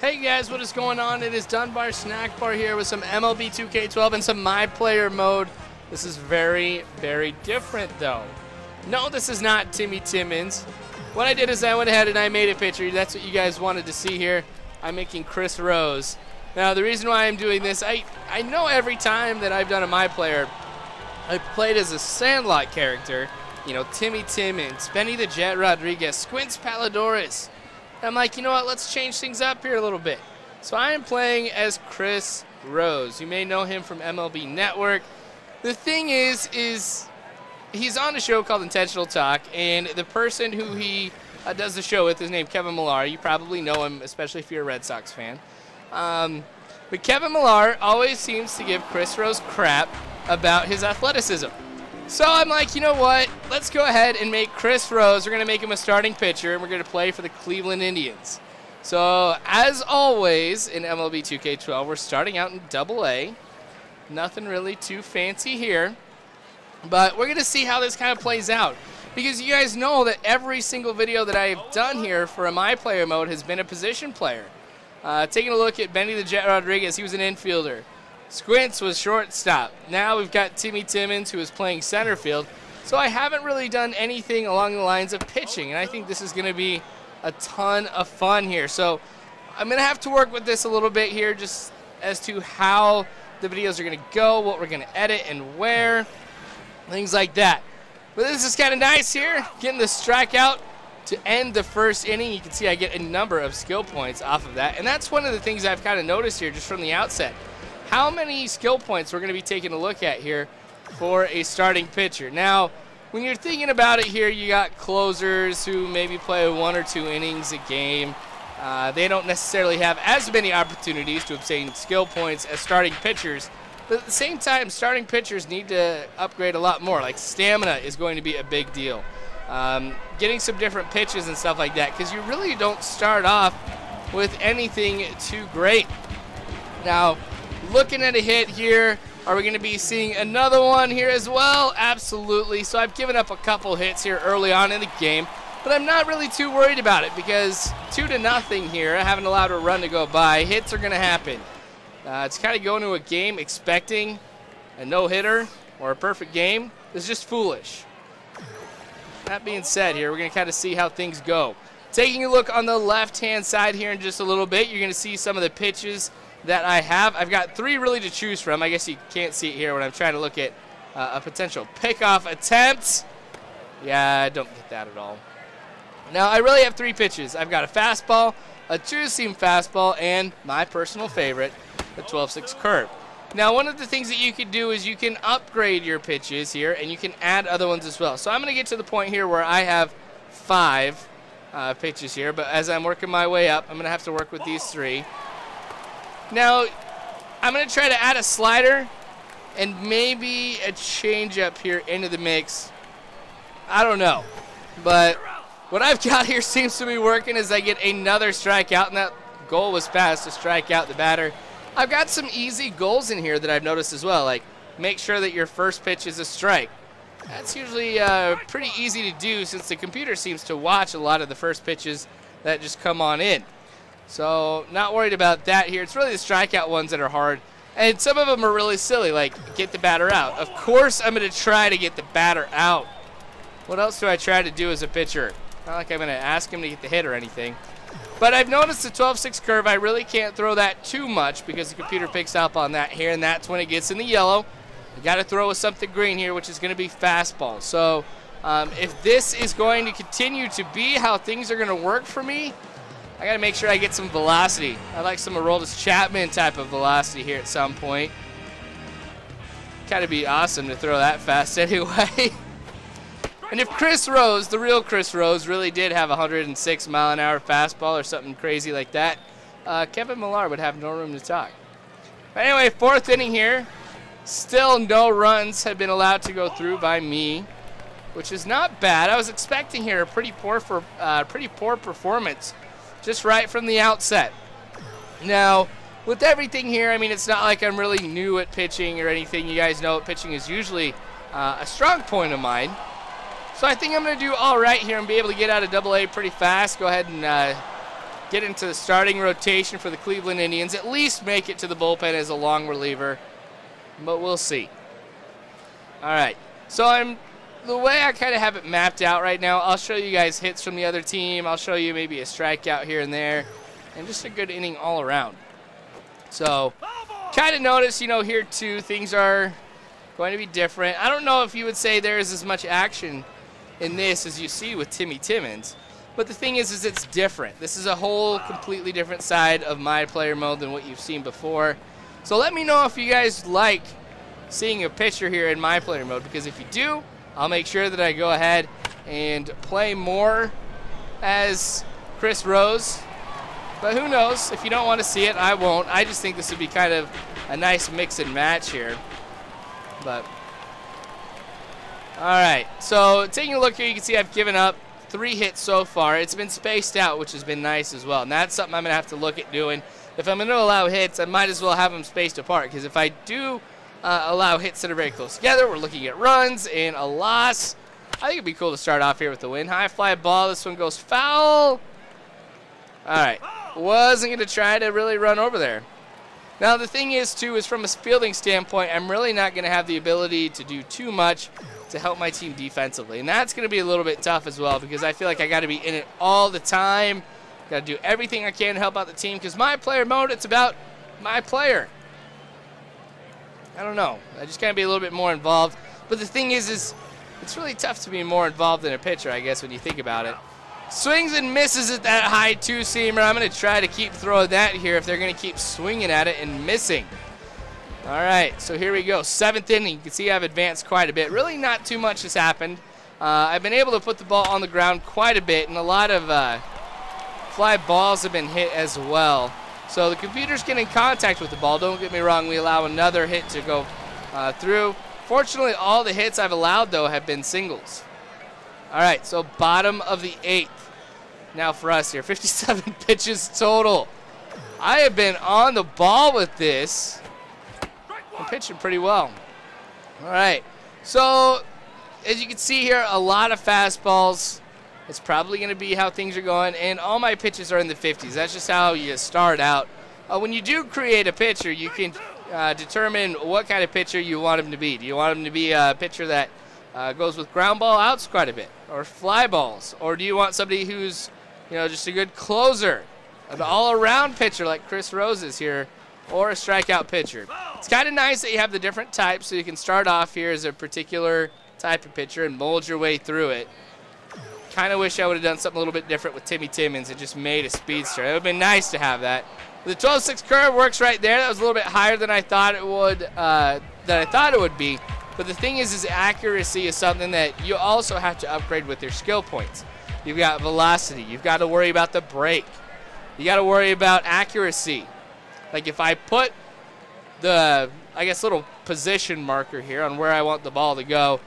Hey guys, what is going on? It is Dunbar Snack Bar here with some MLB 2K12 and some My Player mode. This is very, very different though. No, this is not Timmy Timmons. What I did is I went ahead and I made a picture. That's what you guys wanted to see here. I'm making Chris Rose. Now the reason why I'm doing this, I know every time that I've done a My Player, I played as a Sandlot character. You know, Timmy Timmons, Benny the Jet Rodriguez, Squints Palidorus. I'm like, you know what, let's change things up here a little bit. So I am playing as Chris Rose. You may know him from MLB Network. The thing is he's on a show called Intentional Talk, and the person who he does the show with is named Kevin Millar. You probably know him, especially if you're a Red Sox fan. But Kevin Millar always seems to give Chris Rose crap about his athleticism. So I'm like, you know what? Let's go ahead and make Chris Rose. We're going to make him a starting pitcher, and we're going to play for the Cleveland Indians. So as always in MLB 2K12, we're starting out in AA. Nothing really too fancy here. But we're going to see how this kind of plays out. Because you guys know that every single video that I've done here for a My Player mode has been a position player. Taking a look at Benny the Jet Rodriguez, he was an infielder. Squints was shortstop. Now we've got Timmy Timmons, who is playing center field. So I haven't really done anything along the lines of pitching, and I think this is going to be a ton of fun here. So I'm going to have to work with this a little bit here just as to how the videos are going to go, what we're going to edit and where, things like that. But this is kind of nice here, getting the strikeout to end the first inning. You can see I get a number of skill points off of that, and that's one of the things I've kind of noticed here just from the outset. How many skill points we're going to be taking a look at here for a starting pitcher. Now, when you're thinking about it here, you got closers who maybe play 1 or 2 innings a game. They don't necessarily have as many opportunities to obtain skill points as starting pitchers. But at the same time, starting pitchers need to upgrade a lot more. Like stamina is going to be a big deal. Getting some different pitches and stuff like that, because you really don't start off with anything too great. Now, looking at a hit here, are we going to be seeing another one here as well? Absolutely. So I've given up a couple hits here early on in the game, but I'm not really too worried about it because 2-0 here. I haven't allowed a run to go by. Hits are going to happen. It's kind of going to a game expecting a no-hitter or a perfect game. It's just foolish. That being said here, we're going to kind of see how things go. Taking a look on the left-hand side here in just a little bit, you're going to see some of the pitches that I have. I've got 3 really to choose from. I guess you can't see it here when I'm trying to look at a potential pickoff attempt. Yeah, I don't get that at all. Now, I really have 3 pitches. I've got a fastball, a two-seam fastball, and my personal favorite, the 12-6 curve. Now, one of the things that you can do is you can upgrade your pitches here, and you can add other ones as well. So I'm going to get to the point here where I have 5 pitches here, but as I'm working my way up, I'm going to have to work with these 3. Now, I'm going to try to add a slider and maybe a changeup here into the mix. I don't know. But what I've got here seems to be working as I get another strikeout, and that goal was passed to strike out the batter. I've got some easy goals in here that I've noticed as well, like make sure that your first pitch is a strike. That's usually pretty easy to do since the computer seems to watch a lot of the first pitches that just come on in. So, not worried about that here. It's really the strikeout ones that are hard. And some of them are really silly, like get the batter out. Of course, I'm going to try to get the batter out. What else do I try to do as a pitcher? Not like I'm going to ask him to get the hit or anything. But I've noticed the 12-6 curve, I really can't throw that too much because the computer picks up on that here, and that's when it gets in the yellow. You got to throw with something green here, which is going to be fastball. So, if this is going to continue to be how things are going to work for me, I got to make sure I get some velocity. I like some Aroldis Chapman type of velocity here at some point. Kind of be awesome to throw that fast anyway. And if Chris Rose, the real Chris Rose, really did have a 106-mile-an-hour fastball or something crazy like that, Kevin Millar would have no room to talk. But anyway, 4th inning here. Still no runs have been allowed to go through by me, which is not bad. I was expecting here a pretty poor performance just right from the outset. Now, with everything here, I mean, it's not like I'm really new at pitching or anything. You guys know pitching is usually a strong point of mine. So I think I'm going to do all right here and be able to get out of AA pretty fast. Go ahead and get into the starting rotation for the Cleveland Indians, at least make it to the bullpen as a long reliever, but we'll see. All right, so the way I kind of have it mapped out right now, I'll show you guys hits from the other team. I'll show you maybe a strikeout here and there, and just a good inning all around. So kind of notice, you know, here too, things are going to be different. I don't know if you would say there is as much action in this as you see with Timmy Timmons. But the thing is it's different. This is a whole completely different side of my player mode than what you've seen before. So let me know if you guys like seeing a pitcher here in my player mode, because if you do, I'll make sure that I go ahead and play more as Chris Rose. But who knows? If you don't want to see it, I won't. I just think this would be kind of a nice mix and match here. But all right, so taking a look here, you can see I've given up 3 hits so far. It's been spaced out, which has been nice as well. And that's something I'm going to have to look at doing. If I'm going to allow hits, I might as well have them spaced apart, because if I do allow hits that are very close together, we're looking at runs and a loss. I think it'd be cool to start off here with the win. High fly ball. This one goes foul. All right. Wasn't going to try to really run over there. Now, the thing is, too, is from a fielding standpoint, I'm really not going to have the ability to do too much to help my team defensively. And that's going to be a little bit tough as well, because I feel like I got to be in it all the time. Got to do everything I can to help out the team, because my player mode, it's about my player. I don't know. I just got to be a little bit more involved. But the thing is it's really tough to be more involved than a pitcher, I guess, when you think about it. Swings and misses at that high two-seamer. I'm going to try to keep throwing that here if they're going to keep swinging at it and missing. All right, so here we go. 7th inning. You can see I've advanced quite a bit. Really not too much has happened. I've been able to put the ball on the ground quite a bit, and a lot of fly balls have been hit as well. So the computer's getting in contact with the ball. Don't get me wrong. We allow another hit to go through. Fortunately, all the hits I've allowed, though, have been singles. All right, so bottom of the 8th. Now for us here, 57 pitches total. I have been on the ball with this. I'm pitching pretty well. All right, so as you can see here, a lot of fastballs. It's probably going to be how things are going, and all my pitches are in the 50s. That's just how you start out. When you do create a pitcher, you can determine what kind of pitcher you want him to be. Do you want him to be a pitcher that goes with ground ball outs quite a bit, or fly balls, or do you want somebody who's, you know, just a good closer, an all-around pitcher like Chris Rose is here, or a strikeout pitcher? It's kind of nice that you have the different types, so you can start off here as a particular type of pitcher and mold your way through it. Kind of wish I would have done something a little bit different with Timmy Timmons and just made a speedster. It would have been nice to have that. The 12-6 curve works right there. That was a little bit higher than I thought it would, be. But the thing is accuracy is something that you also have to upgrade with your skill points. You've got velocity. You've got to worry about the break. You got to worry about accuracy. Like if I put the, I guess, little position marker here on where I want the ball to go,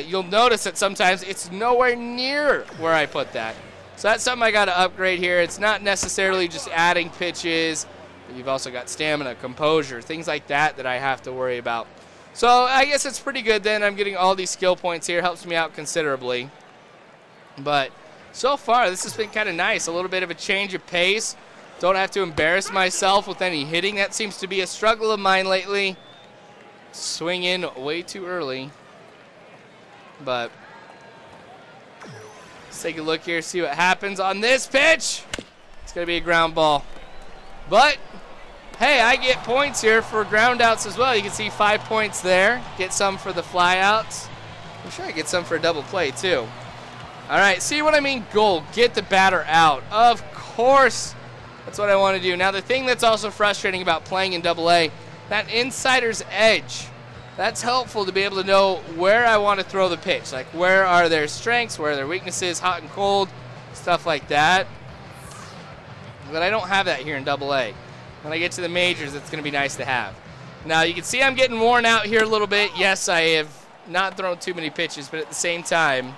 you'll notice that sometimes it's nowhere near where I put that. So that's something I got to upgrade here. It's not necessarily just adding pitches. But you've also got stamina, composure, things like that that I have to worry about. So I guess it's pretty good then. I'm getting all these skill points here. Helps me out considerably. But so far, this has been kind of nice. A little bit of a change of pace. Don't have to embarrass myself with any hitting. That seems to be a struggle of mine lately. Swing in way too early. But let's take a look here, see what happens on this pitch. It's going to be a ground ball. But hey, I get points here for ground outs as well. You can see 5 points there. Get some for the fly outs. I'm sure I get some for a double play too. All right, see what I mean? Goal, get the batter out. Of course, that's what I want to do. Now, the thing that's also frustrating about playing in Double-A, that insider's edge, that's helpful to be able to know where I want to throw the pitch. Like, where are their strengths, where are their weaknesses, hot and cold, stuff like that. But I don't have that here in Double-A. When I get to the majors, it's going to be nice to have. Now, you can see I'm getting worn out here a little bit. Yes, I have not thrown too many pitches, but at the same time,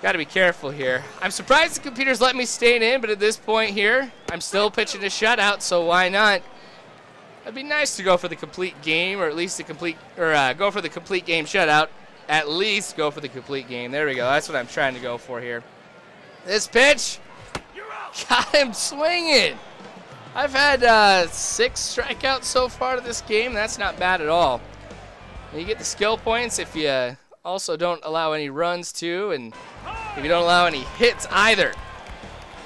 got to be careful here. I'm surprised the computer's let me stay in, but at this point here, I'm still pitching a shutout, so why not? It'd be nice to go for the complete game, or at least the complete, or go for the complete game shutout. At least go for the complete game. There we go. That's what I'm trying to go for here. This pitch, Got him swinging. I've had 6 strikeouts so far to this game. That's not bad at all. And you get the skill points if you also don't allow any runs too, and if you don't allow any hits either.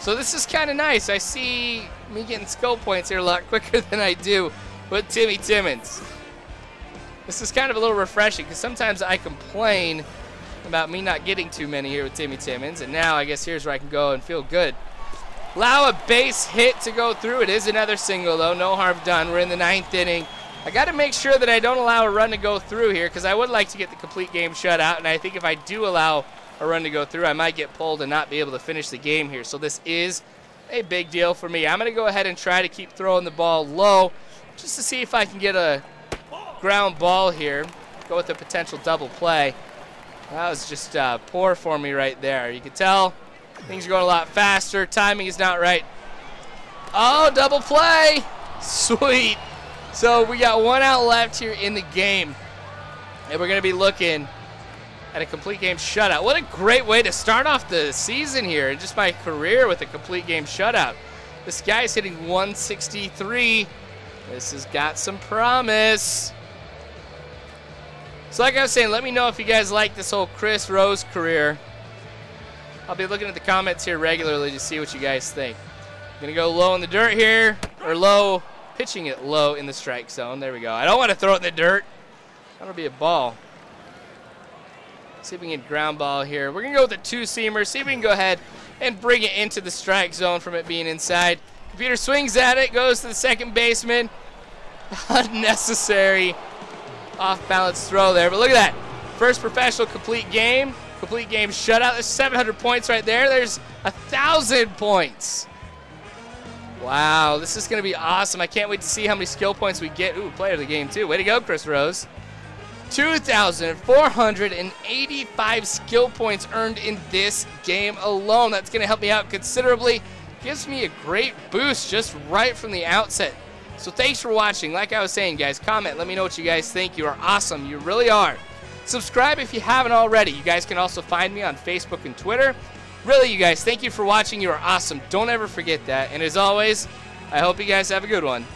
So this is kind of nice. I see me getting skill points here a lot quicker than I do with Timmy Timmons. This is kind of a little refreshing because sometimes I complain about me not getting too many here with Timmy Timmons, and now I guess here's where I can go and feel good. Allow a base hit to go through. It is another single though, no harm done. We're in the 9th inning. I got to make sure that I don't allow a run to go through here because I would like to get the complete game shutout, and I think if I do allow a run to go through, I might get pulled and not be able to finish the game here. So this is a big deal for me. I'm going to go ahead and try to keep throwing the ball low just to see if I can get a ground ball here. Go with a potential double play. That was just poor for me right there. You can tell things are going a lot faster. Timing is not right. Oh, double play. Sweet. So we got 1 out left here in the game, and we're going to be looking at a complete game shutout. What a great way to start off the season here, and just my career with a complete game shutout. This guy's hitting 163. This has got some promise. So like I was saying, let me know if you guys like this whole Chris Rose career. I'll be looking at the comments here regularly to see what you guys think. I'm going to go low in the dirt here, or low, pitching it low in the strike zone. There we go. I don't want to throw it in the dirt. That'll be a ball. See if we can get ground ball here. We're going to go with a 2-seamer. See if we can go ahead and bring it into the strike zone from it being inside. Computer swings at it, goes to the second baseman. Unnecessary off-balance throw there. But look at that. First professional complete game shutout. There's 700 points right there. There's 1,000 points. Wow, this is going to be awesome. I can't wait to see how many skill points we get. Ooh, player of the game too. Way to go, Chris Rose. 2,485 skill points earned in this game alone. That's going to help me out considerably. Gives me a great boost just right from the outset. So thanks for watching. Like I was saying, guys, comment. Let me know what you guys think. You are awesome. You really are. Subscribe if you haven't already. You guys can also find me on Facebook and Twitter. Really, you guys, thank you for watching. You are awesome. Don't ever forget that. And as always, I hope you guys have a good one.